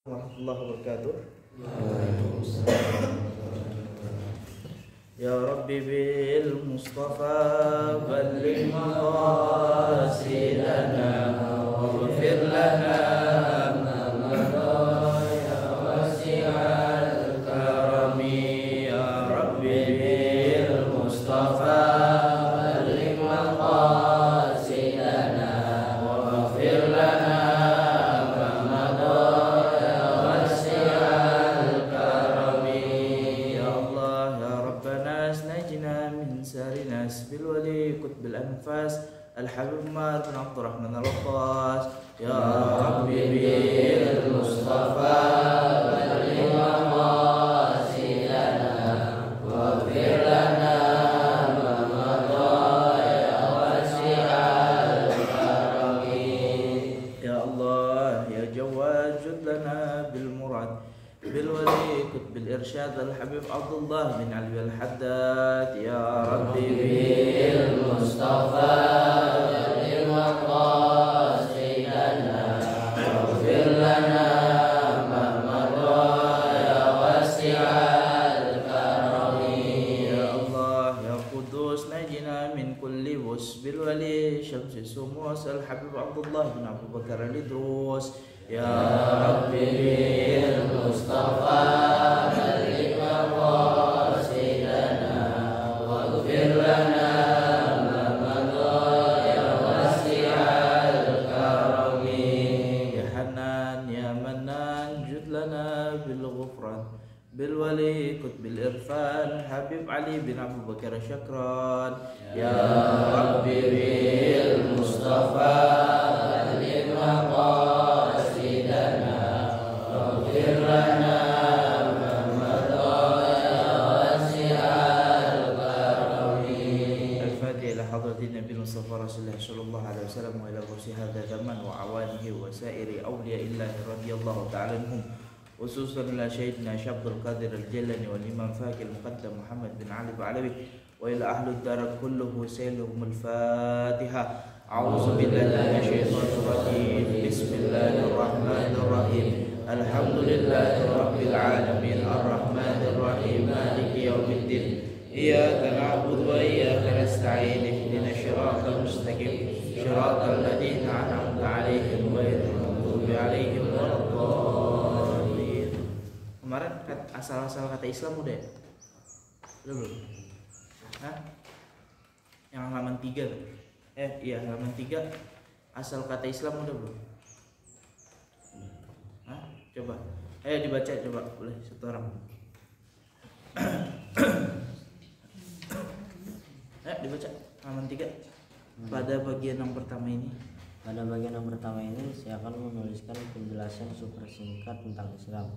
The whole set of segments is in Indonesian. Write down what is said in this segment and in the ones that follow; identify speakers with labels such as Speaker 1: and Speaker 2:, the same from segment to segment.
Speaker 1: Warahmatullahi wabarakatuh. Ya Rabbi bil Mustafa balligh maqasidana waghfir lana ma madha ya wasi'al karami. Ya Rabbi bil Mustafa balligh maqasidana waghfir lana بالولي كتب الأنفاس الحبيب عمر بن عبد الرحمن الوقاص. يا ربي بالمصطفى بلغ مقاصدنا واغفر لنا ما مضى يا واسع الكرم. يا الله يا جواد جد لنا بالمراد بالولي كتب الإرشاد الحبيب عبد الله بن علي الحداد. يا ربي بالمصطفى بلغ مقاصدنا واغفر لنا ما مضى يا واسع الكرم. يا الله يا قدوس نجنا من كل بؤس بالولي شمس الشموس الحبيب عبد الله بن أبو بكر الإدروس. يا ربي بالمصطفى بلغ مقاصدنا واغفر لنا ما مضى يا واسع الكرم. يا حنان يا منان جد لنا بالغفران بالولي كتب الإرفان حبيب علي بن أبو بكر شكران. يا ربي بالمصطفى بلغ مقاصدنا واغفر لنا ما مضى يا واسع الكرم. الفاتحة إلى حضرة النبي المصطفى رسول الله صلى الله عليه وسلم وإلى غوث هذا الزمان وعوانه وسائر أولياء الله رضي الله تعالى عنهم، خصوصا إلى سيدنا عبد القادر الجيلاني والإمام فاكر المقدم محمد بن علي بعلوي وإلى أهل الدار كله سيلهم الفاتحة. أعوذ بالله من الشيطان الرجيم. بسم الله الرحمن الرحيم. الحمد لله رب العالمين الرحمن الرحيم مالك يوم الدين إياك نعبد وإياك نستعين اهدنا الصراط المستقيم صراط الذين أنعمت عليهم غير المغضوب عليهم ولا الضالين. Kemarin asal-asal kata Islam udah ya? Udah belum? Hah? Yang halaman 3 tuh? Iya halaman 3 asal kata Islam udah belum? Hah? Coba. Dibaca coba boleh satu orang. Dibaca halaman 3 pada bagian yang pertama ini.
Speaker 2: Pada bagian yang pertama ini saya akan menuliskan penjelasan super singkat tentang Islam.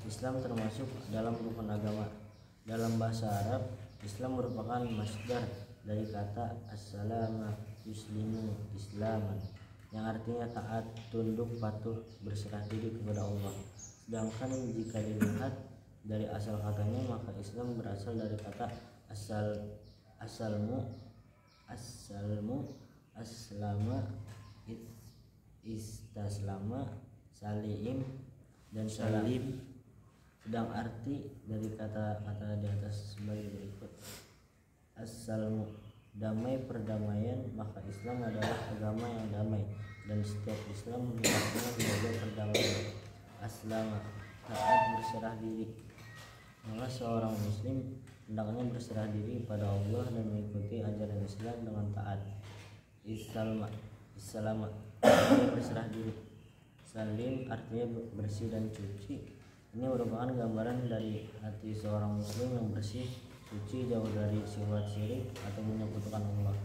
Speaker 2: Islam termasuk dalam rukun agama. Dalam bahasa Arab, Islam merupakan masdar dari kata as-salama yuslimu islaman, yang artinya taat, tunduk, patuh, berserah diri kepada Allah. Sedangkan jika dilihat dari asal katanya, maka Islam berasal dari kata asalmu aslama istaslama salim dan salim. Sedang arti dari kata-kata di atas sebagai berikut. As-salmu, damai, perdamaian, maka Islam adalah agama yang damai dan setiap Islam hendaknya menjaga perdamaian. Aslama, taat, berserah diri, maka seorang muslim hendaknya berserah diri pada Allah dan mengikuti ajaran Islam dengan taat. Issalama, artinya berserah diri. Salim artinya bersih dan suci. Ini merupakan gambaran dari hati seorang muslim yang bersih, suci, jauh dari sifat syirik atau menyekutukan Allah.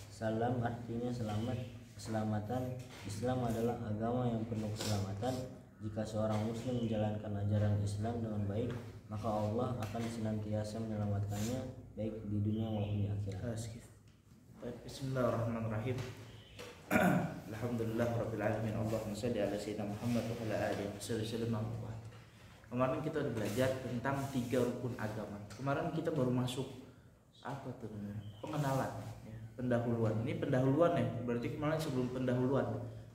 Speaker 2: Salam artinya selamat, keselamatan. Islam adalah agama yang penuh keselamatan. Jika seorang muslim menjalankan ajaran Islam dengan baik, maka Allah akan senantiasa menyelamatkannya baik di dunia maupun di akhirat.
Speaker 1: Bismillahirrahmanirrahim. Alhamdulillah rabbil alamin. Allahumma shalli ala sayyidina Muhammad wa ala alihi wasallam. Kemarin kita udah belajar tentang 3 rukun agama. Kemarin kita baru masuk apa tuh namanya? Pengenalan, ya, pendahuluan. Ini pendahuluan ya. Berarti kemarin sebelum pendahuluan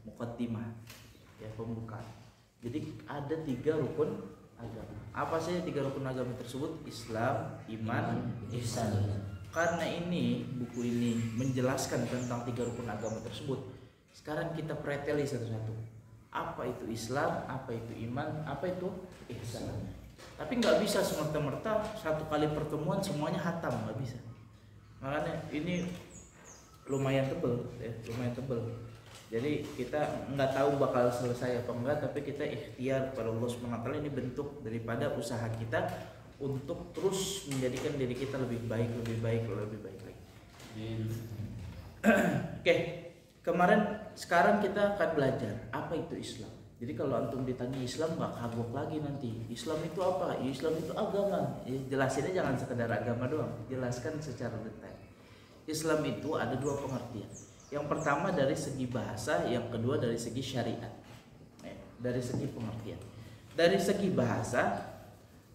Speaker 1: muqaddimah, ya, pembukaan. Jadi ada 3 rukun agama. Apa saja 3 rukun agama tersebut? Islam, iman, ihsan. Karena ini buku ini menjelaskan tentang 3 rukun agama tersebut. Sekarang kita preteli satu-satu. Apa itu Islam? Apa itu iman? Apa itu ihsan? Tapi nggak bisa semerta-merta satu kali pertemuan semuanya hatam, nggak bisa. Makanya ini lumayan tebel, ya, lumayan tebel. Jadi kita nggak tahu bakal selesai apa enggak, tapi kita ikhtiar pada Allah SWT. Ini bentuk daripada usaha kita untuk terus menjadikan diri kita lebih baik lagi. Oke, sekarang kita akan belajar apa itu Islam. Jadi kalau antum ditanya Islam nggak kagok lagi nanti. Islam itu apa? Ya, Islam itu agama. Ya, jelasinnya jangan sekedar agama doang, jelaskan secara detail. Islam itu ada 2 pengertian. Yang pertama dari segi bahasa, yang kedua dari segi syariat. Dari segi pengertian. Dari segi bahasa,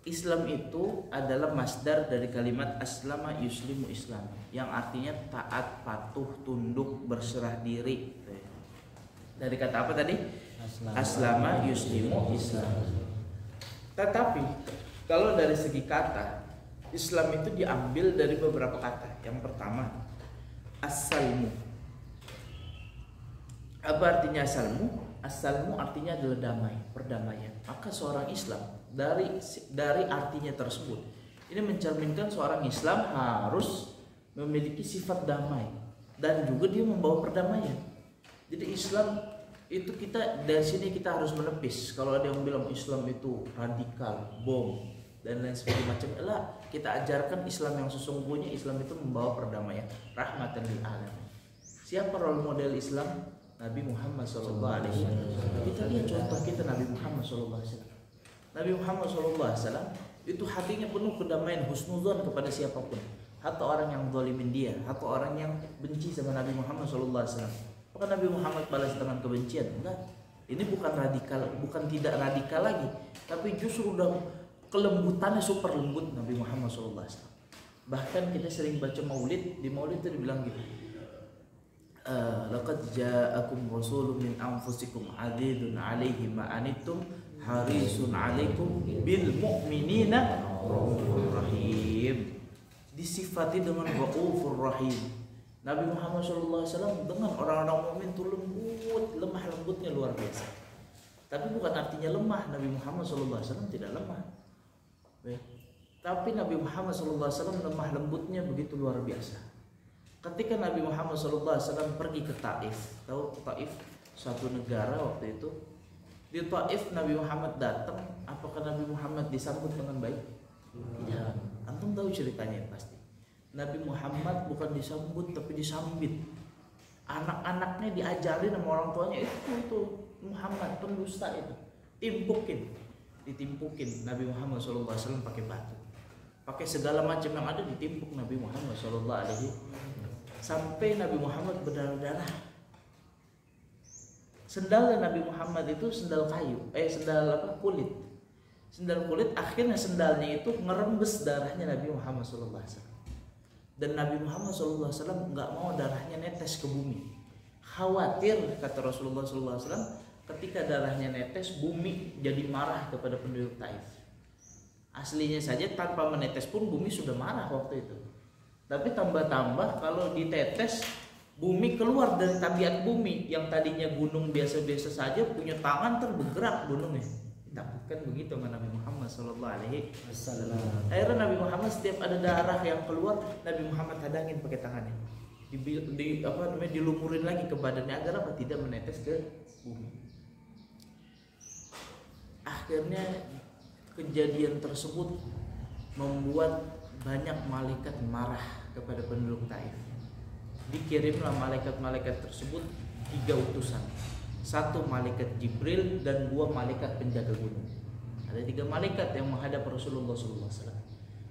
Speaker 1: Islam itu adalah masdar dari kalimat aslama yuslimu islam, yang artinya taat, patuh, tunduk, berserah diri. Dari kata apa tadi? Aslama yuslimu islam. Tetapi kalau dari segi kata, Islam itu diambil dari beberapa kata. Yang pertama, as-salmu. Apa artinya as-salmu? As-salmu artinya adalah damai, perdamaian. Maka seorang Islam dari artinya tersebut, ini mencerminkan seorang Islam harus memiliki sifat damai dan juga dia membawa perdamaian. Jadi Islam itu kita dari sini kita harus menepis. Kalau ada yang bilang Islam itu radikal, bom dan lain sebagainya, lah kita ajarkan Islam yang sesungguhnya. Islam itu membawa perdamaian, rahmatan lil alamin. Siapa role model Islam? Nabi Muhammad SAW. Kita lihat contoh kita Nabi Muhammad SAW. Nabi Muhammad SAW itu hatinya penuh kedamaian, husnuzon kepada siapapun, hatta orang yang zalimin dia, hatta orang yang benci sama Nabi Muhammad SAW. Apakah Nabi Muhammad balas dengan kebencian? Enggak. Ini bukan radikal, bukan tidak radikal lagi, tapi justru udah kelembutannya super lembut Nabi Muhammad SAW. Bahkan kita sering baca maulid, di maulid itu dibilang gitu, laqad ja'akum rasulun min anfusikum azizun 'alaihi ma anittum harisun 'alaikum bil mu'minina raufur rahim. Disifati dengan raufur rahim. Nabi Muhammad SAW dengan orang-orang mukmin itu lembut, lemah lembutnya luar biasa. Tapi bukan artinya lemah. Nabi Muhammad SAW tidak lemah. Tapi Nabi Muhammad SAW lemah lembutnya begitu luar biasa. Ketika Nabi Muhammad SAW pergi ke Taif, tahu Taif suatu negara waktu itu. Di Taif Nabi Muhammad datang, apakah Nabi Muhammad disambut dengan baik? Tidak. Antum tahu ceritanya pasti. Nabi Muhammad bukan disambut tapi disambit. Anak-anaknya diajarin sama orang tuanya itu Muhammad pendusta itu. Ditimpukin Nabi Muhammad SAW pakai batu. Pakai segala macam yang ada ditimpuk Nabi Muhammad SAW. Sampai Nabi Muhammad berdarah-darah. Sendal Nabi Muhammad itu sendal kayu, kulit. Sendal kulit, akhirnya sendalnya itu ngerembes darahnya Nabi Muhammad SAW. Dan Nabi Muhammad SAW nggak mau darahnya netes ke bumi. Khawatir, kata Rasulullah SAW, ketika darahnya netes, bumi jadi marah kepada penduduk Taif. Aslinya saja tanpa menetes pun bumi sudah marah waktu itu. Tapi tambah-tambah kalau ditetes, bumi keluar dari tabiat bumi yang tadinya gunung biasa-biasa saja punya tangan bergerak gunungnya. Takutkan begitu sama Nabi Muhammad SAW. Akhirnya Nabi Muhammad setiap ada darah yang keluar, Nabi Muhammad hadangin pakai tangannya. Dilumurin lagi ke badannya agar apa? Tidak menetes ke bumi. Akhirnya kejadian tersebut membuat banyak malaikat marah kepada penduduk Taif. Dikirimlah malaikat-malaikat tersebut 3 utusan. 1 malaikat Jibril dan 2 malaikat penjaga gunung. Ada 3 malaikat yang menghadap Rasulullah SAW.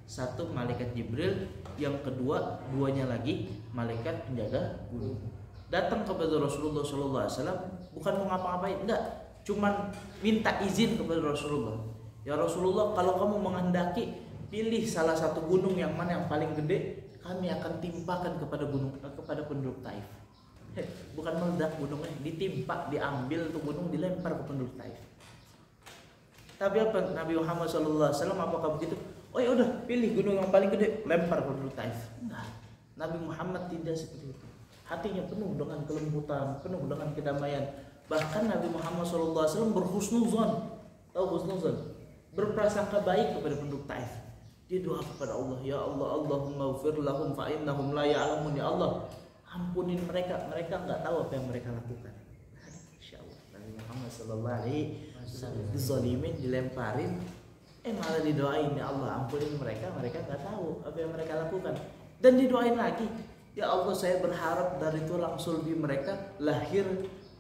Speaker 1: 1 malaikat Jibril, yang kedua 2-nya lagi malaikat penjaga gunung. Datang kepada Rasulullah SAW bukan mau ngapa-ngapain, enggak, cuman minta izin kepada Rasulullah. Ya Rasulullah, kalau kamu menghendaki, pilih salah satu gunung yang mana yang paling gede, kami akan timpakan kepada penduduk Taif. Bukan meledak gunungnya, ditimpa, diambil tuh gunung, dilempar ke penduduk Taif. Tapi apa Nabi Muhammad SAW apakah begitu? Oh ya udah pilih gunung yang paling gede, lempar penduduk Taif. Enggak. Nabi Muhammad tidak seperti itu. Hatinya penuh dengan kelembutan, penuh dengan kedamaian. Bahkan Nabi Muhammad SAW berhusnuzon. Tahu husnuzon? Berprasangka baik kepada penduduk Taif. Dia doa kepada Allah, ya Allah, Allahumma ghfir lahum fa innahum la ya'lamun. Ya Allah, ampunin mereka, mereka enggak tahu apa yang mereka lakukan. Insyaallah Nabi Muhammad sallallahu alaihi wasallam dizalimin, dilemparin, malah didoain, ya Allah, ampunin mereka, mereka enggak tahu apa yang mereka lakukan. Dan didoain lagi, ya Allah, saya berharap dari tulang sulbi mereka lahir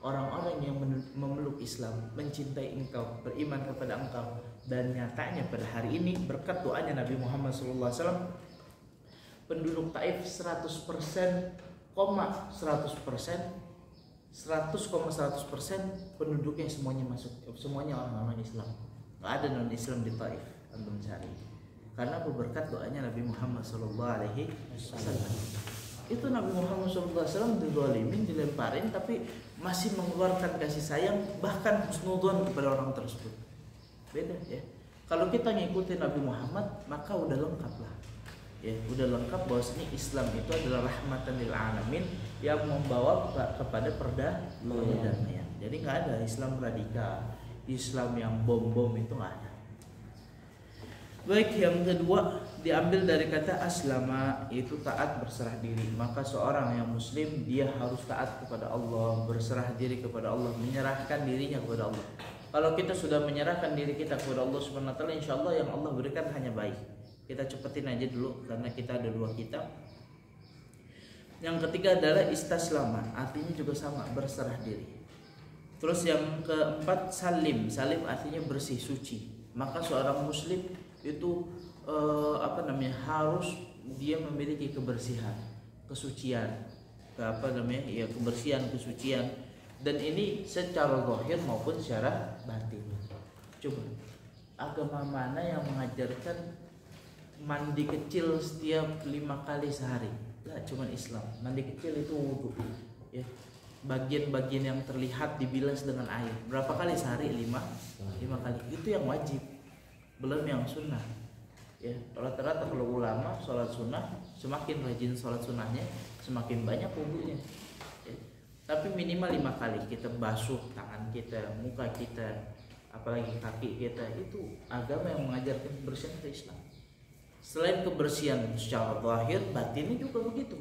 Speaker 1: orang-orang yang memeluk Islam, mencintai Engkau, beriman kepada Engkau. Dan nyatanya pada hari ini berkat doanya Nabi Muhammad SAW, penduduk Taif 100% penduduknya semuanya orang-orang Islam. Nggak ada non Islam di Taif, antum cari. Karena berkat doanya Nabi Muhammad SAW. Itu Nabi Muhammad SAW dizalimin, dilemparin, tapi masih mengeluarkan kasih sayang, bahkan husnudzon kepada orang tersebut. Beda ya. Kalau kita ngikutin Nabi Muhammad, maka udah lengkap lah. Ya, udah lengkap bahwasanya Islam itu adalah rahmatan lil alamin yang membawa kepada perdamaian. Jadi nggak ada Islam radikal, Islam yang bom-bom itu nggak ada. Baik, yang kedua diambil dari kata aslama, itu taat, berserah diri. Maka seorang yang muslim dia harus taat kepada Allah, berserah diri kepada Allah, menyerahkan dirinya kepada Allah. Kalau kita sudah menyerahkan diri kita kepada Allah Subhanahu wa taala, insyaallah yang Allah berikan hanya baik. Kita cepetin aja dulu karena kita ada 2 kitab. Yang ketiga adalah istaslama, artinya juga sama, berserah diri. Terus yang keempat salim, salim artinya bersih, suci. Maka seorang muslim itu harus dia memiliki kebersihan, kesucian, kebersihan, kesucian, dan ini secara zahir maupun secara batin. Coba agama mana yang mengajarkan mandi kecil setiap 5 kali sehari? Lah, cuman Islam. Mandi kecil itu wudu, ya. Bagian-bagian yang terlihat dibilas dengan air. Berapa kali sehari? 5 kali. Itu yang wajib, belum yang sunnah. Ya, rata-rata kalau ulama sholat sunnah, semakin rajin sholat sunnahnya, semakin banyak wudunya. Ya. Tapi minimal 5 kali kita basuh tangan kita, muka kita, apalagi kaki kita. Itu agama yang mengajarkan kebersihan ke Islam. Selain kebersihan secara zahir, batinnya juga begitu,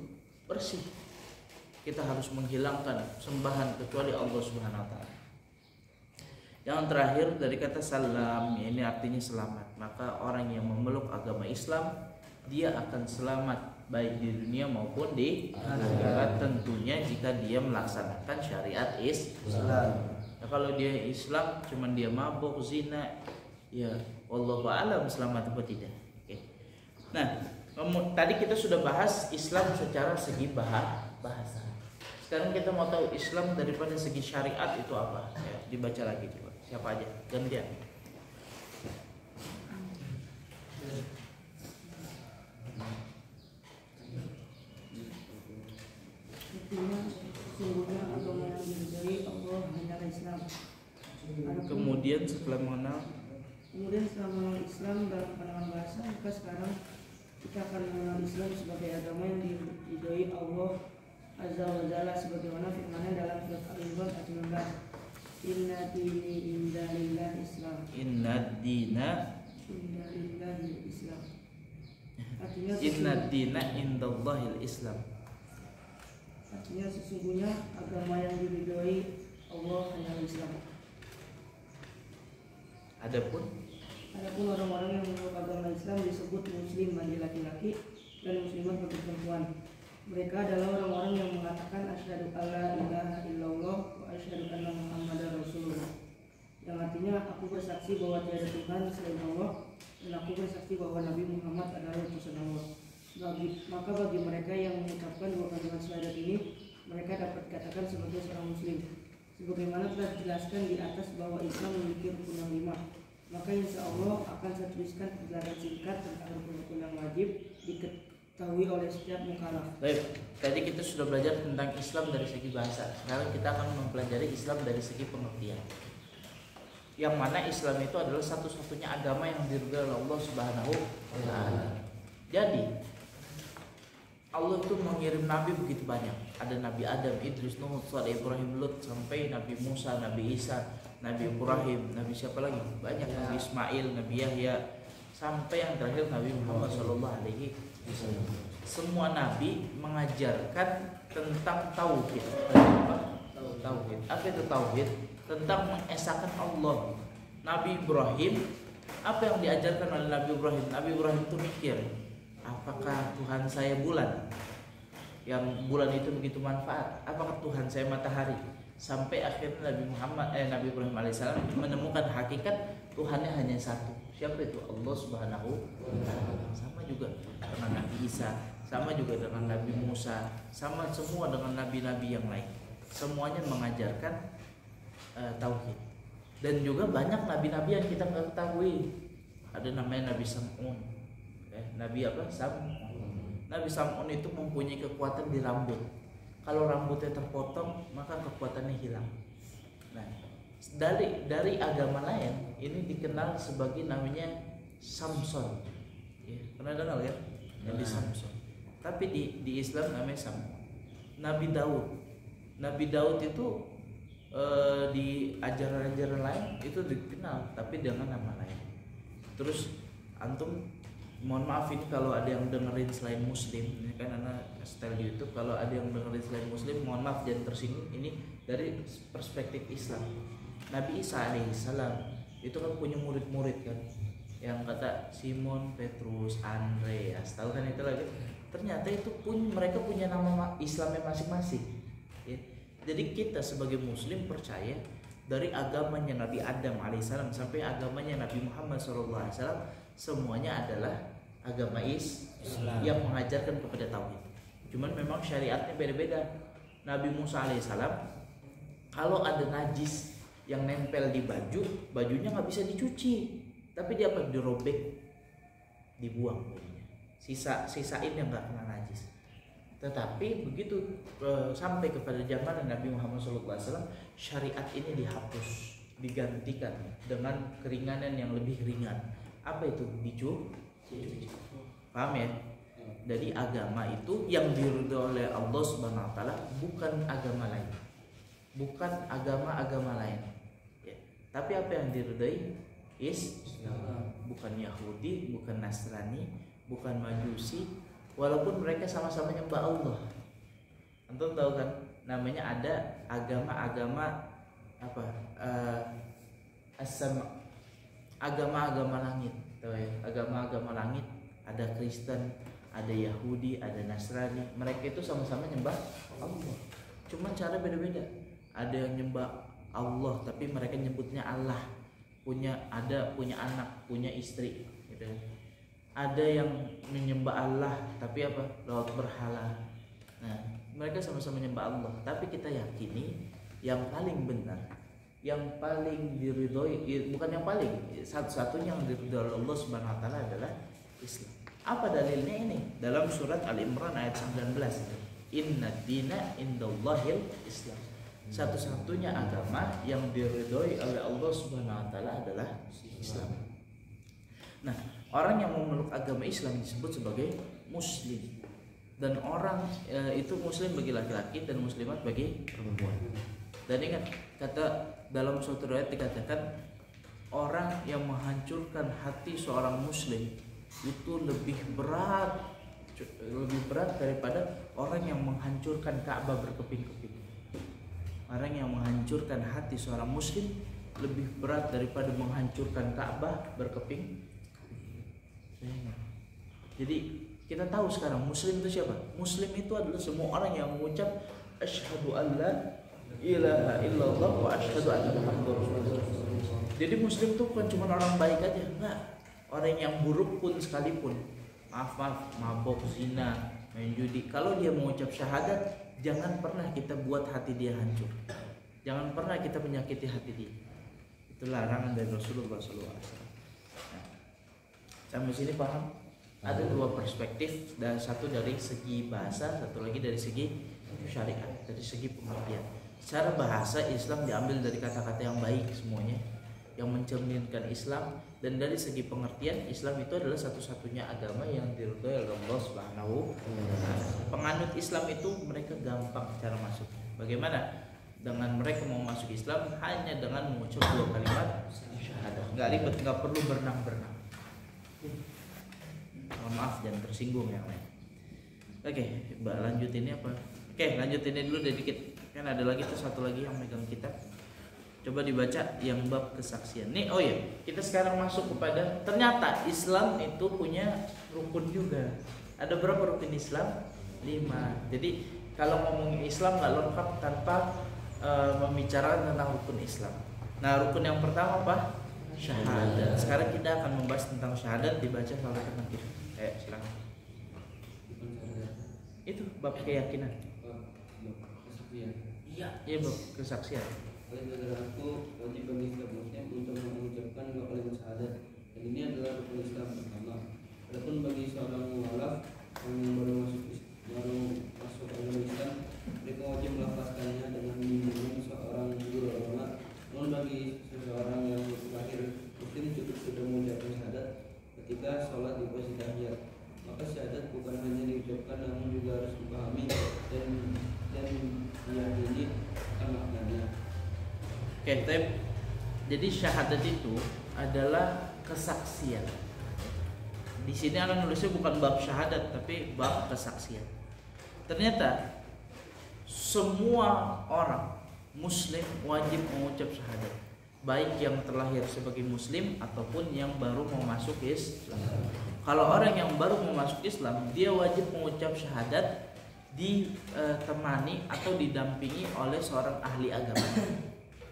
Speaker 1: bersih. Kita harus menghilangkan sembahan kecuali Allah Subhanahu wa taala. Yang terakhir dari kata salam, ini artinya selamat. Maka orang yang memeluk agama Islam, dia akan selamat baik di dunia maupun di akhirat, tentunya jika dia melaksanakan syariat Islam. Nah, kalau dia Islam cuman dia mabuk, zina, ya wallahu a'lam selamat atau tidak. Oke. Nah, tadi kita sudah bahas Islam secara segi bahasa. Sekarang kita mau tahu Islam daripada segi syariat itu apa? Ya, dibaca lagi coba. Siapa aja? Gantian.
Speaker 3: Sesungguhnya agama yang diridhai Allah hanyalah Islam.
Speaker 1: Kemudian setelah mengenal Islam dalam pandangan bahasa, maka sekarang kita akan mengenal Islam sebagai agama yang diridhai Allah Azza wa Jalla, sebagaimana firman-Nya dalam surat Al-Imran ayat 19. Inna dini indalillah Islam. Inna dina
Speaker 3: Islam. Artinya
Speaker 1: Inna dina indallahil Islam.
Speaker 3: Artinya sesungguhnya agama yang diridhai Allah hanyalah Islam.
Speaker 1: Adapun
Speaker 3: orang-orang yang memeluk agama Islam disebut muslim bagi laki-laki dan muslimat bagi perempuan. Mereka adalah orang-orang yang mengatakan asyhadu alla ilaha illallah wa asyhadu anna muhammadar rasulullah, yang artinya aku bersaksi bahwa tiada Tuhan selain Allah dan aku bersaksi bahwa Nabi Muhammad adalah utusan Allah. Maka bagi mereka yang mengucapkan 2 kalimat syahadat ini, mereka dapat dikatakan sebagai seorang muslim. Sebagaimana telah dijelaskan di atas bahwa Islam memiliki rukun yang 5, maka insya Allah akan saya tuliskan penjelasan singkat tentang rukun-rukun yang wajib diketahui oleh setiap mukallaf.
Speaker 1: Baik, tadi kita sudah belajar tentang Islam dari segi bahasa. Sekarang kita akan mempelajari Islam dari segi pengertian. yang mana Islam itu adalah satu-satunya agama yang diridhoi oleh Allah Subhanahu wa taala. Jadi Allah itu mengirim nabi begitu banyak. Ada Nabi Adam, Idris, Nuh, Saleh, Ibrahim, Lut, sampai Nabi Musa, Nabi Isa, Nabi Ibrahim, Nabi siapa lagi? Banyak, Nabi Ismail, Nabi Yahya, sampai yang terakhir Nabi Muhammad sallallahu alaihi wasallam. Semua nabi mengajarkan tentang tauhid. Tauhid. Apa itu tauhid? Tentang mengesahkan Allah. Nabi Ibrahim, apa yang diajarkan oleh Nabi Ibrahim? Nabi Ibrahim itu mikir, apakah Tuhan saya bulan? Yang bulan itu begitu manfaat. Apakah Tuhan saya matahari? Sampai akhirnya Nabi Ibrahim alaihissalam menemukan hakikat Tuhannya hanya satu. Siapa itu? Allah Subhanahu wa taala. Sama juga dengan Nabi Isa, sama juga dengan Nabi Musa, sama semua dengan nabi-nabi yang lain. Semuanya mengajarkan tauhid. Dan juga banyak nabi-nabi yang kita nggak ketahui. Ada namanya Nabi Sam'un. Nabi apa? Sam'un. Nabi Sam'un itu mempunyai kekuatan di rambut. Kalau rambutnya terpotong, maka kekuatannya hilang. Nah, dari agama lain ini dikenal sebagai namanya Samson. Ya, pernah dengar ya? Nabi Samson. Tapi di Islam namanya Sam'un. Nabi Daud itu di ajaran-ajaran lain itu dikenal, tapi dengan nama lain. Terus antum, mohon maaf ini kalau ada yang dengerin selain Muslim, ini kan anak style di YouTube. Kalau ada yang dengerin selain Muslim, mohon maaf jangan tersinggung. Ini dari perspektif Islam. Nabi Isa alaihissalam itu kan punya murid-murid kan, yang kata Simon, Petrus, Andreas, tahu kan itu lagi. Ternyata itu mereka punya nama Islamnya masing-masing. Ya. Jadi kita sebagai Muslim percaya dari agamanya Nabi Adam alaihissalam sampai agamanya Nabi Muhammad SAW, semuanya adalah agama Islam yang mengajarkan kepada tauhid. Cuman memang syariatnya beda-beda. Nabi Musa alaihissalam, kalau ada najis yang nempel di baju, bajunya nggak bisa dicuci, tapi dia apa? Dirobek, dibuang. Sisain yang nggak kena najis. Tetapi begitu sampai kepada zaman Nabi Muhammad SAW, syariat ini dihapus, digantikan dengan keringanan yang lebih ringan. Apa itu? Dicuci. Paham ya? Jadi agama itu yang diridhoi oleh Allah Subhanahu wa taala, bukan agama lain. Bukan agama-agama lain. Ya. Tapi apa yang diridhoi? Islam. Bukan Yahudi, bukan Nasrani, bukan Majusi, walaupun mereka sama-sama nyembah Allah. Antum tahu kan? Namanya ada agama-agama apa? Agama-agama langit, tahu ya? Agama-agama langit, ada Kristen, ada Yahudi, ada Nasrani. Mereka itu sama-sama nyembah Allah. Cuma cara beda-beda. Ada yang nyembah Allah tapi mereka nyebutnya Allah. Punya anak, punya istri, gitu. Ada yang menyembah Allah tapi apa? Lewat berhala. Nah, mereka sama-sama menyembah Allah, tapi kita yakini yang paling benar, yang paling diridhoi, bukan yang paling, satu-satunya yang diridhoi oleh Allah Subhanahu wa taala adalah Islam. Apa dalilnya ini? Dalam surat Al-Imran ayat 19. Inna dina indallahil Islam. Satu-satunya agama yang diridhoi oleh Allah Subhanahu wa taala adalah Islam. Nah, orang yang memeluk agama Islam disebut sebagai muslim. Dan orang itu muslim bagi laki-laki dan muslimat bagi perempuan. Dan ingat, kata dalam suatu riwayat dikatakan orang yang menghancurkan hati seorang muslim itu lebih berat daripada orang yang menghancurkan Ka'bah berkeping-keping. Orang yang menghancurkan hati seorang muslim lebih berat daripada menghancurkan Ka'bah berkeping. Jadi kita tahu sekarang muslim itu siapa? Muslim itu adalah semua orang yang mengucap asyhadu an la ilaha illallah wa asyhadu anna muhammadar rasulullah. Jadi muslim itu bukan cuma orang baik aja, enggak. Orang yang buruk pun sekalipun, maaf, mabok, zina, main judi, kalau dia mengucap syahadat, jangan pernah kita buat hati dia hancur. Jangan pernah kita menyakiti hati dia. Itu larangan dari Rasulullah SAW. Nah, sampai sini paham? Ada dua perspektif, dan satu dari segi bahasa, satu lagi dari segi syariat, dari segi pengertian. Secara bahasa Islam diambil dari kata-kata yang baik semuanya. yang mencerminkan Islam, dan dari segi pengertian Islam itu adalah satu-satunya agama yang diridhoi oleh Allah Subhanahu wa taala. Penganut Islam itu mereka gampang cara masuknya. Bagaimana? Dengan mereka mau masuk Islam hanya dengan mengucap 2 kalimat syahadah. Enggak ribet, enggak perlu berenang-berenang. Mohon maaf jangan tersinggung yang lain. Oke, Mbak lanjut ini apa? Oke, lanjut ini dulu sedikit. Kan ada lagi tuh satu lagi yang megang kitab. Coba dibaca yang bab kesaksian. Nih, oh ya, kita sekarang masuk kepada ternyata Islam itu punya rukun juga. Ada berapa rukun Islam? 5. Jadi kalau ngomongin Islam nggak lengkap tanpa membicarakan tentang rukun Islam. Nah, rukun yang pertama apa? Syahadat. Sekarang kita akan membahas tentang syahadat, dibaca salah nanti. Silakan. Itu bab keyakinan. Iya, bab kesaksian.
Speaker 4: Oleh saudara aku, wajib bagi setiap muslim untuk mengucapkan 2 kalimat syahadat. Dan ini adalah rukun Islam pertama. Adapun bagi seorang mualaf yang baru masuk agama Islam, mereka wajib melafazkannya dengan bimbingan seorang guru agama. Namun bagi seseorang yang lahir muslim cukup sudah mengucapkan syahadat ketika sholat di posisi tahiyat. Maka syahadat bukan hanya diucapkan namun juga harus dipahami dan diyakini akan maknanya.
Speaker 1: Oke, jadi syahadat itu adalah kesaksian. Di sini anak nulisnya bukan bab syahadat tapi bab kesaksian. Ternyata semua orang muslim wajib mengucap syahadat, baik yang terlahir sebagai muslim ataupun yang baru mau masuk Islam. Kalau orang yang baru mau masuk Islam, dia wajib mengucap syahadat ditemani atau didampingi oleh seorang ahli agama.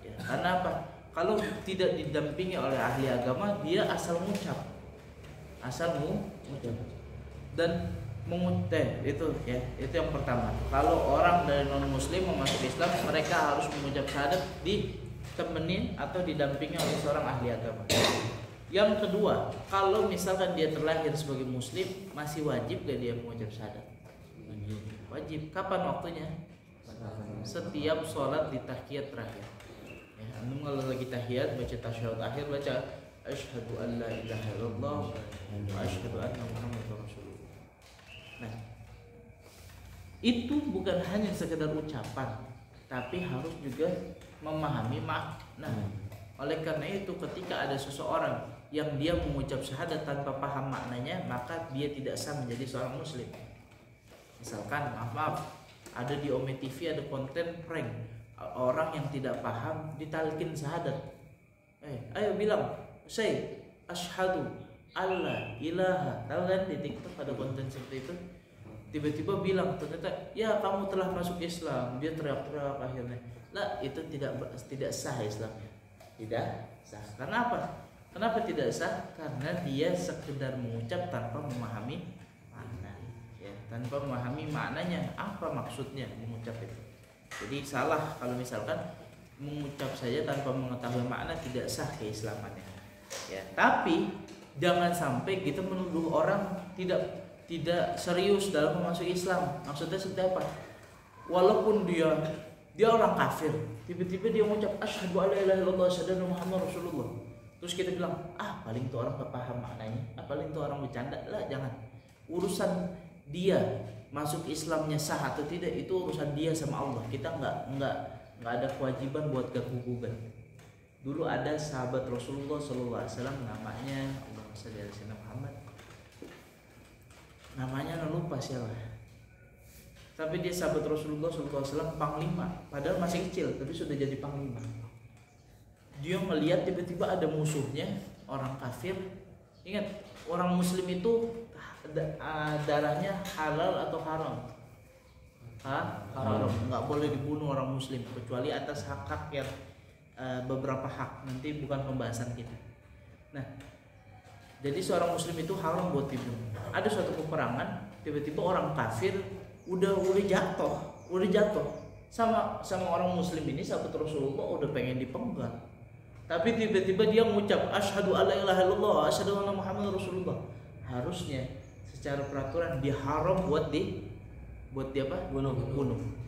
Speaker 1: Ya, karena apa? Kalau tidak didampingi oleh ahli agama, dia asal mengucap, dan mengucap itu ya, itu yang pertama. Kalau orang dari non muslim mau masuk Islam, mereka harus mengucap syahadat ditemenin atau didampingi oleh seorang ahli agama. Yang kedua, kalau misalkan dia terlahir sebagai muslim, masih wajib gak dia mengucap syahadat? Wajib. Kapan waktunya? Setiap sholat di tahiyat terakhir. Ya, antum kalau lagi tahiyat baca tasyahud akhir, baca asyhadu an la ilaha illallah wa asyhadu anna muhammadar rasulullah. Nah, itu bukan hanya sekedar ucapan, tapi harus juga memahami makna. Oleh karena itu, ketika ada seseorang yang dia mengucap syahadat tanpa paham maknanya, maka dia tidak sah menjadi seorang muslim. Misalkan, maaf, ada di Ome TV ada konten prank, orang yang tidak paham ditalkin syahadat. Ayo bilang, say asyhadu alla ilaha. Tahu kan di TikTok ada konten seperti itu? Tiba-tiba bilang, ternyata ya kamu telah masuk Islam. Dia teriak-teriak akhirnya. Lah, itu tidak sah Islamnya. Tidak sah. Karena apa? Kenapa tidak sah? Karena dia sekedar mengucap tanpa memahami makna. Ya, tanpa memahami maknanya, apa maksudnya mengucap itu. Jadi salah kalau misalkan mengucap saja tanpa mengetahui makna, tidak sah keislamannya. Ya, tapi jangan sampai kita menuduh orang tidak serius dalam masuk Islam. Maksudnya seperti apa? Walaupun dia orang kafir, tiba-tiba dia mengucap asyhadu alla ilaha illallah wa asyhadu anna muhammadar rasulullah. Terus kita bilang, paling itu orang gak paham maknanya, paling itu orang bercanda. Lah, jangan. Urusan dia masuk Islamnya sah atau tidak, itu urusan dia sama Allah. Kita nggak ada kewajiban buat gugat. Dulu ada sahabat Rasulullah SAW, namanya Allahumma shalli ala sayyidina Muhammad. Namanya lupa siapa. Tapi dia sahabat Rasulullah SAW, panglima. Padahal masih kecil, tapi sudah jadi panglima. Dia melihat tiba-tiba ada musuhnya, orang kafir. Ingat, orang muslim itu darahnya halal atau haram? Haram. Nggak boleh dibunuh orang muslim kecuali atas hak-hak yang beberapa hak. Nanti bukan pembahasan kita. Nah, jadi seorang muslim itu haram buat dibunuh. Ada suatu peperangan, tiba-tiba orang kafir udah jatuh sama orang muslim ini, sahabat Rasulullah udah pengen dipenggal. Tapi tiba-tiba dia mengucap asyhadu alla ilaha illallah wa asyhadu anna muhammadar rasulullah. Harusnya secara peraturan dia haram buat dia apa? Bunuh.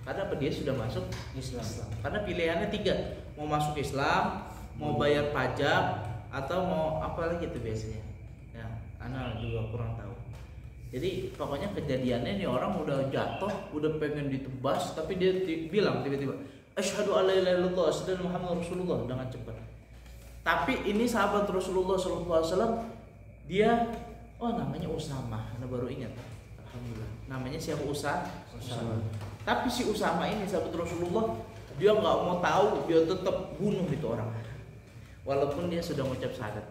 Speaker 1: Karena apa? Dia sudah masuk Islam. Karena pilihannya 3, mau masuk Islam, mau bayar pajak atau mau apa lagi tuh biasanya. Ya, ana juga kurang tahu. Jadi pokoknya kejadiannya nih orang udah jatuh, udah pengen ditebas, tapi dia bilang tiba-tiba asyhadu alla ilaha illallah asyhadu anna muhammadar rasulullah dengan cepat. Tapi ini sahabat Rasulullah SAW, dia namanya Usama, anda baru ingat. Alhamdulillah. Namanya siapa? Usama. Tapi si Usama ini sahabat Rasulullah, dia nggak mau tahu, dia tetap bunuh itu orang. Walaupun dia sudah mengucap syahadat.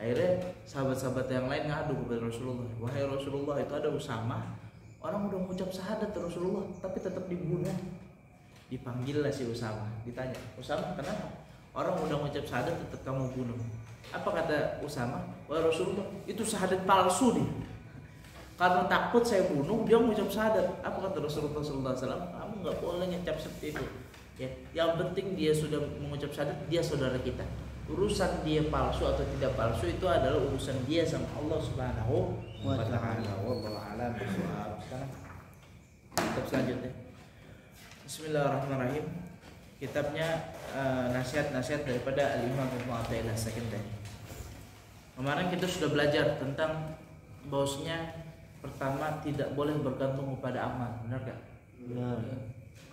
Speaker 1: Akhirnya sahabat-sahabat yang lain ngadu kepada Rasulullah, wahai Rasulullah, itu ada Usama, orang udah mengucap syahadat Rasulullah, tapi tetap dibunuh. Dipanggillah si Usama, ditanya, Usama kenapa? Orang udah mengucap syahadat tetap kamu bunuh. Apa kata Usama? Wahai Rasulullah, itu syahadat palsu nih. Karena takut saya bunuh, dia mengucap syahadat. Apa kata Rasulullah SAW? Kamu nggak boleh ngecap seperti itu. Ya, yang penting dia sudah mengucap syahadat, dia saudara kita. Urusan dia palsu atau tidak palsu itu adalah urusan dia sama Allah Subhanahu wa ta'ala. Wallahu a'lam bishawab. Sekarang kitab selanjutnya. Bismillahirrahmanirrahim. Kitabnya nasihat-nasihat daripada Al-Imam Ibnu Athaillah Sakandari. Kemarin kita sudah belajar tentang bahwasanya pertama tidak boleh bergantung kepada amal, benar gak?
Speaker 2: Benar.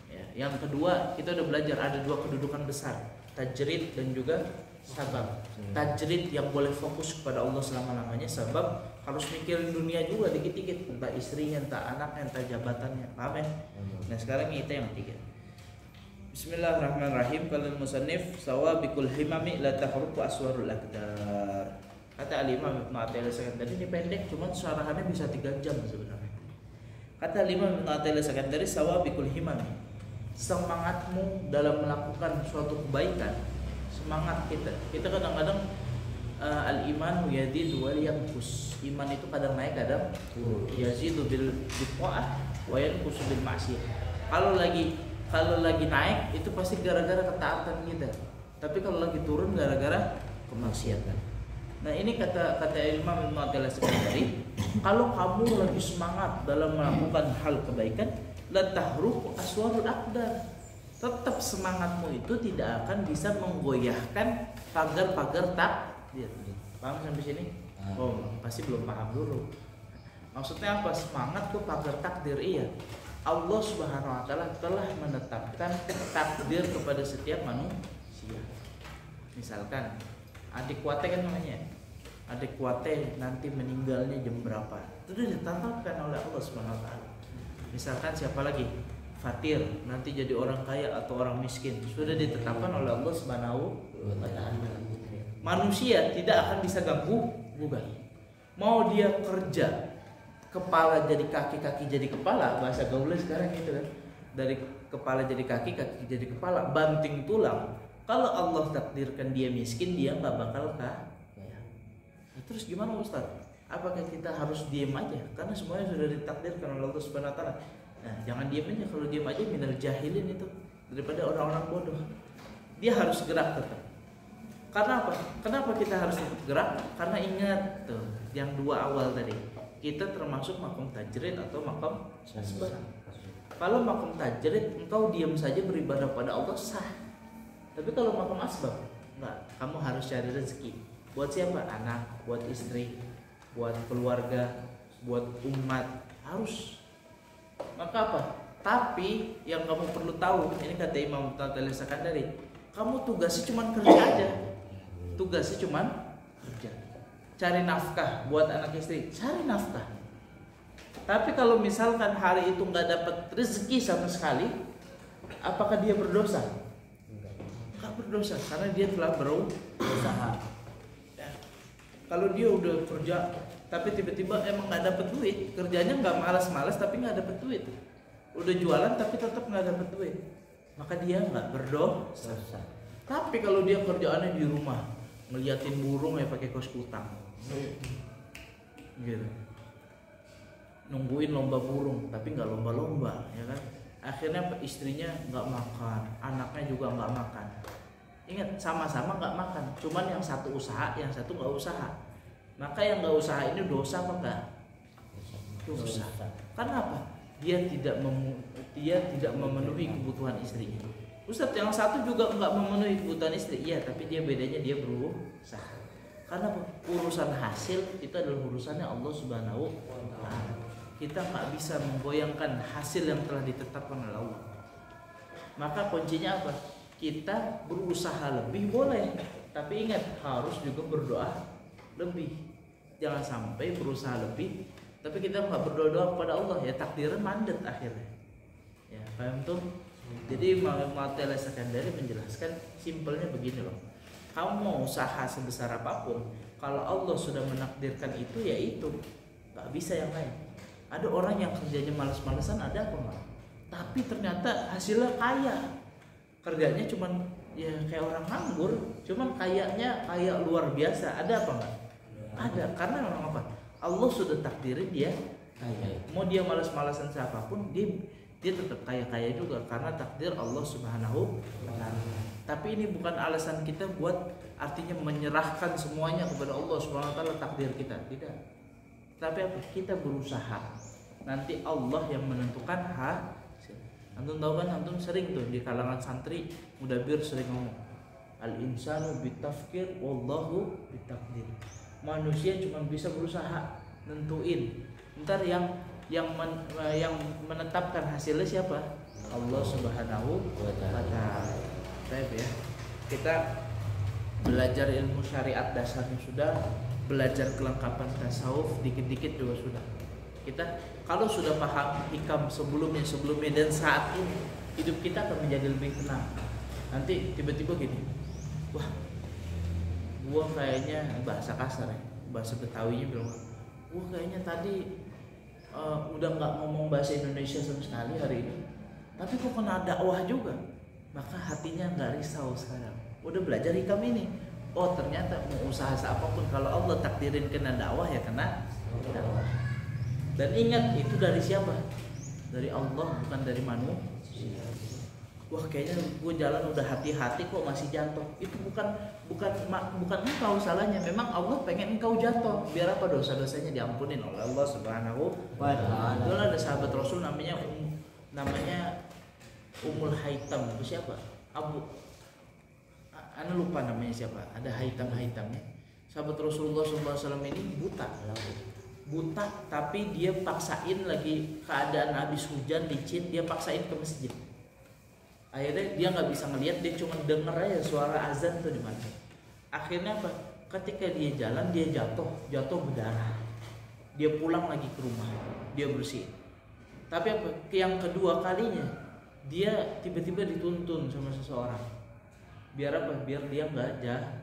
Speaker 1: Ya, yang kedua kita udah belajar ada dua kedudukan besar, tajrid dan juga sabab. Tajrid yang boleh fokus kepada Allah selama-lamanya, sabab harus mikirin dunia juga dikit-dikit, entah istrinya, entah anaknya, entah jabatannya, paham ya? Nah sekarang kita yang ketiga. Bismillahirrahmanirrahim. Qala al-musannif sawabikul himami la tahruqu aswarul aqdar. Kata Al-Imam Ibnu Athaillah Sakandari, ini pendek cuman syarahannya bisa 3 jam sebenarnya. Kata Al-Imam Ibnu Athaillah Sakandari, sawabikul himami, semangatmu dalam melakukan suatu kebaikan. Semangat kita kadang-kadang al-iman yazidu wal yanqus. Iman itu kadang naik kadang yazidu bil ta'ah wa yanqus bil ma'siyah. Kalau lagi naik itu pasti gara-gara ketaatan kita. Tapi kalau lagi turun gara-gara kemaksiatan. Nah, ini kata Imam Ibnu Athaillah Sakandari, kalau kamu lagi semangat dalam melakukan hal kebaikan, la tahruqu aswarul aqdar. Tetap semangatmu itu tidak akan bisa menggoyahkan pagar-pagar takdir. Paham sampai sini? Oh, pasti belum paham dulu. Maksudnya apa? Semangat tuh pagar takdir, iya. Allah Subhanahu wa taala telah menetapkan takdir kepada setiap manusia. Misalkan adik kuate kan namanya. Adik kuate nanti meninggalnya jam berapa? Itu sudah ditetapkan oleh Allah Subhanahu wa taala. Misalkan siapa lagi? Fatir nanti jadi orang kaya atau orang miskin, sudah ditetapkan oleh Allah Subhanahu wa taala. Manusia tidak akan bisa ganggu gugat. Mau dia kerja kepala jadi kaki, kaki jadi kepala, bahasa gaulnya sekarang gitu kan. Dari kepala jadi kaki, kaki jadi kepala, banting tulang. Kalau Allah takdirkan dia miskin, dia nggak bakal kaya. Nah, terus gimana Ustaz? Apakah kita harus diem aja? Karena semuanya sudah ditakdirkan oleh Allah Subhanahu wa taala. Nah, jangan diem aja. Kalau diem aja minal jahilin itu, daripada orang-orang bodoh. Dia harus gerak tetap. Karena apa? Kenapa kita harus gerak? Karena ingat tuh yang dua awal tadi. Kita termasuk makom tajrid atau makom asbab. Kalau makom tajrid engkau diam saja beribadah pada Allah sah. Tapi kalau makom asbab enggak, kamu harus cari rezeki. Buat siapa? Anak, buat istri, buat keluarga, buat umat, harus. Maka apa? Tapi yang kamu perlu tahu, ini kata Imam Athaillah Sakandari, kamu tugasnya cuma kerja aja. Tugasnya cuma kerja. Cari nafkah buat anak istri, cari nafkah. Tapi kalau misalkan hari itu nggak dapat rezeki sama sekali, apakah dia berdosa? Nggak berdosa, karena dia telah berusaha. Ya. Kalau dia udah kerja, tapi tiba-tiba emang nggak dapat duit, kerjanya nggak malas-malas tapi nggak dapat duit, udah jualan tapi tetap nggak dapat duit, maka dia nggak berdosa. Tapi kalau dia kerjaannya di rumah, ngeliatin burung ya pakai kaos kutang, gitu, nungguin lomba burung tapi nggak lomba-lomba, ya kan? Akhirnya istrinya nggak makan, anaknya juga nggak makan. Ingat, sama-sama nggak makan, cuman yang satu usaha, yang satu nggak usaha. Maka yang nggak usaha ini dosa apa enggak? Dosa. Karena apa? Dia tidak memenuhi kebutuhan istrinya. Ustadz yang satu juga nggak memenuhi kebutuhan istri, iya, tapi dia bedanya dia berusaha. Karena urusan hasil itu adalah urusannya Allah Subhanahu wa Ta'ala. Kita nggak bisa menggoyangkan hasil yang telah ditetapkan oleh Allah. Maka kuncinya apa? Kita berusaha lebih boleh, tapi ingat harus juga berdoa lebih. Jangan sampai berusaha lebih, tapi kita nggak berdoa kepada Allah, ya takdirnya mandat akhirnya. Ya, paham tuh? Jadi Mu'tazilah Sekandari menjelaskan simpelnya begini loh. Kamu mau usaha sebesar apapun, kalau Allah sudah menakdirkan itu, ya itu, nggak bisa yang lain. Ada orang yang kerjanya malas-malasan, ada apa nggak? Tapi ternyata hasilnya kaya. Kerjanya cuman ya kayak orang nganggur, cuman kayaknya kayak luar biasa. Ada apa nggak? Ada, karena orang apa? Allah sudah takdirin dia kaya. Mau dia malas-malasan siapapun, dia tetap kaya juga karena takdir Allah Subhanahu wa Ta'ala. Tapi ini bukan alasan kita buat artinya menyerahkan semuanya kepada Allah Subhanahu wa Ta'ala takdir kita, tidak. Tapi apa? Kita berusaha. Nanti Allah yang menentukan hasil. Antum tahu kan, antum sering tuh di kalangan santri mudabir sering ngomong, al-insanu bitafkir wallahu bitakdir. Manusia cuma bisa berusaha nentuin. Ntar yang menetapkan hasilnya siapa? Allah Subhanahu wa Ta'ala. Baik ya. Kita belajar ilmu syariat dasarnya sudah, belajar kelengkapan tasawuf dikit-dikit juga sudah. Kita kalau sudah paham hikam sebelumnya dan saat ini, hidup kita akan menjadi lebih tenang. Nanti tiba-tiba gini, wah, gua kayaknya bahasa kasar ya, bahasa Betawinya bilang, gua kayaknya tadi udah nggak ngomong bahasa Indonesia sama sekali hari ini, tapi kok kena dakwah juga. Maka hatinya nggak risau sekarang. Udah belajar hikam ini. Oh ternyata mau usaha apapun, kalau Allah takdirin kena dakwah ya kena dakwah. Dan ingat itu dari siapa? Dari Allah, bukan dari manusia. Wah kayaknya gue jalan udah hati-hati kok masih jatuh. Itu bukan engkau salahnya. Memang Allah pengen engkau jatuh. Biar apa? Dosa-dosanya diampunin oleh Allah Subhanahu wa Ta'ala. Dulu ada sahabat Rasul namanya Ummul Haitam. Itu siapa? Ana lupa namanya siapa. Ada Haitamnya. Sahabat Rasulullah SAW ini buta, tapi dia paksain lagi keadaan habis hujan licin, dia paksain ke masjid. Akhirnya dia nggak bisa ngelihat, dia cuma denger aja suara azan tuh di mana. Akhirnya apa? Ketika dia jalan dia jatuh berdarah. Dia pulang lagi ke rumah, dia bersihin. Tapi apa? Yang kedua kalinya dia tiba-tiba dituntun sama seseorang. Biar apa? Biar dia nggak jatuh.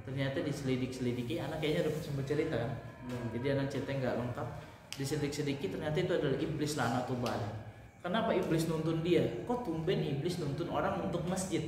Speaker 1: Ternyata diselidik-selidiki, anak kayaknya udah sempat cerita kan. Jadi anak cerita nggak lengkap. Diselidik-selidiki ternyata itu adalah iblis laknatullah. Kenapa iblis nuntun dia? Kok tumben iblis nuntun orang untuk masjid?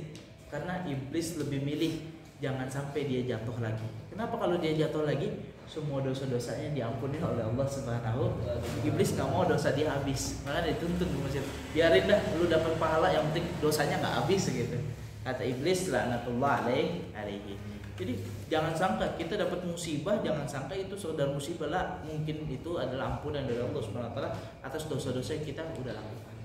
Speaker 1: Karena iblis lebih milih jangan sampai dia jatuh lagi. Kenapa kalau dia jatuh lagi? Semua dosa-dosanya diampuni oleh Allah Subhanahu. Iblis nggak mau dosa dia habis, makanya dituntun ke masjid. Biarin dah, lu dapat pahala, yang penting dosanya nggak habis gitu. Kata iblis laknatullah alaihi. Jadi jangan sangka kita dapat musibah, jangan sangka itu sekedar musibah lah. Mungkin itu adalah ampunan dari Allah Subhanahu wa Ta'ala atas dosa-dosa yang kita udah lakukan.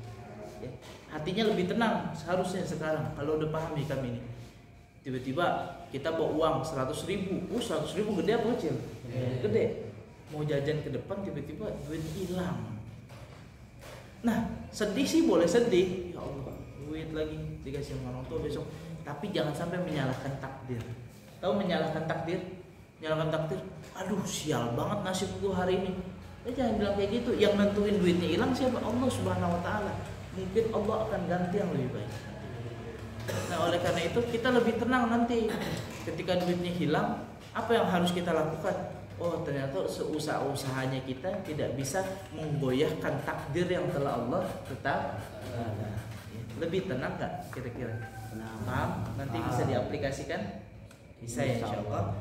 Speaker 1: Ya. Hatinya lebih tenang seharusnya sekarang kalau udah paham hikam ini. Tiba-tiba kita bawa uang 100 ribu. 100 ribu gede apa kecil? Gede. Mau jajan ke depan tiba-tiba duit hilang. Nah sedih sih boleh sedih. Ya Allah, duit lagi dikasih sama orang tua besok. Tapi jangan sampai menyalahkan takdir. Tahu menyalahkan takdir? Menyalahkan takdir. Aduh sial banget nasib gua hari ini. Jangan bilang kayak gitu. Yang nentuin duitnya hilang siapa? Allah Subhanahu wa Ta'ala. Mungkin Allah akan ganti yang lebih baik. Nah oleh karena itu kita lebih tenang nanti ketika duitnya hilang. Apa yang harus kita lakukan? Oh ternyata seusaha-usahanya kita tidak bisa menggoyahkan takdir yang telah Allah tetap. Lebih tenang nggak kira-kira? Paham? Nanti bisa diaplikasikan? Bisa ya insyaallah.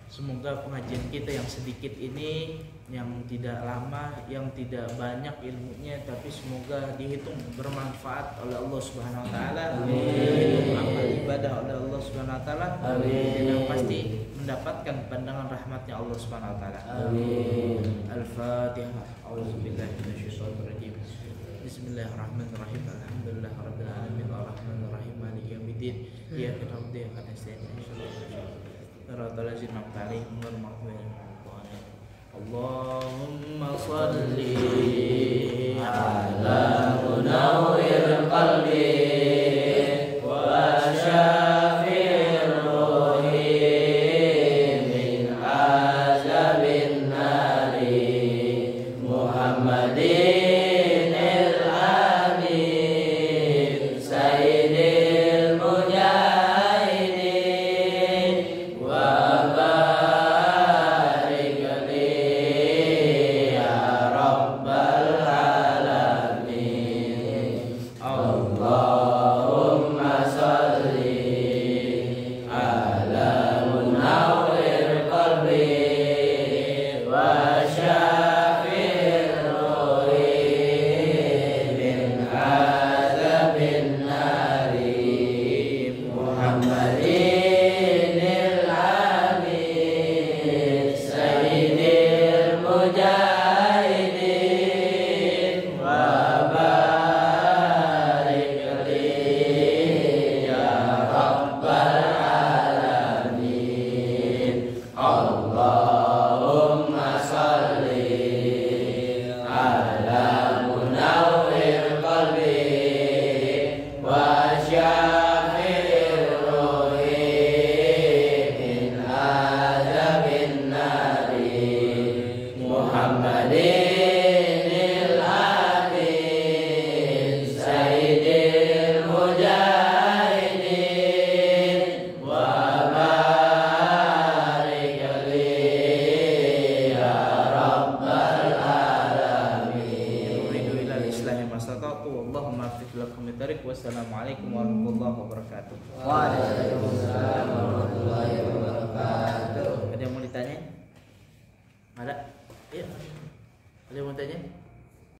Speaker 1: Semoga pengajian kita yang sedikit ini, yang tidak lama, yang tidak banyak ilmunya, tapi semoga dihitung bermanfaat oleh Allah Subhanahu wa taala. Dihitung amal ibadah oleh Allah Subhanahu wa taala. Dan yang pasti mendapatkan pandangan rahmatnya Allah Subhanahu wa taala.
Speaker 2: Amin.
Speaker 1: Al-Fatihah. A'udzubillahi minasyaitonir rajim. Bismillahirrahmanirrahim. Alhamdulillahirabbil alamin arrahmanir rahim maliki yaumiddin. Iyyaka na'budu wa iyyaka nasta'in. Shiratal ladzina an'amta 'alaihim ghairil maghdubi 'alaihim waladdallin. Allahumma shalli ala munawwir qalbi wa syafi'ir ruhi min azabin nari Muhammadin Wassalamualaikum warahmatullahi wabarakatuh.
Speaker 2: Waalaikumsalam warahmatullahi wabarakatuh.
Speaker 1: Ada yang mau ditanya? Ada? Iya. Ada yang mau tanya?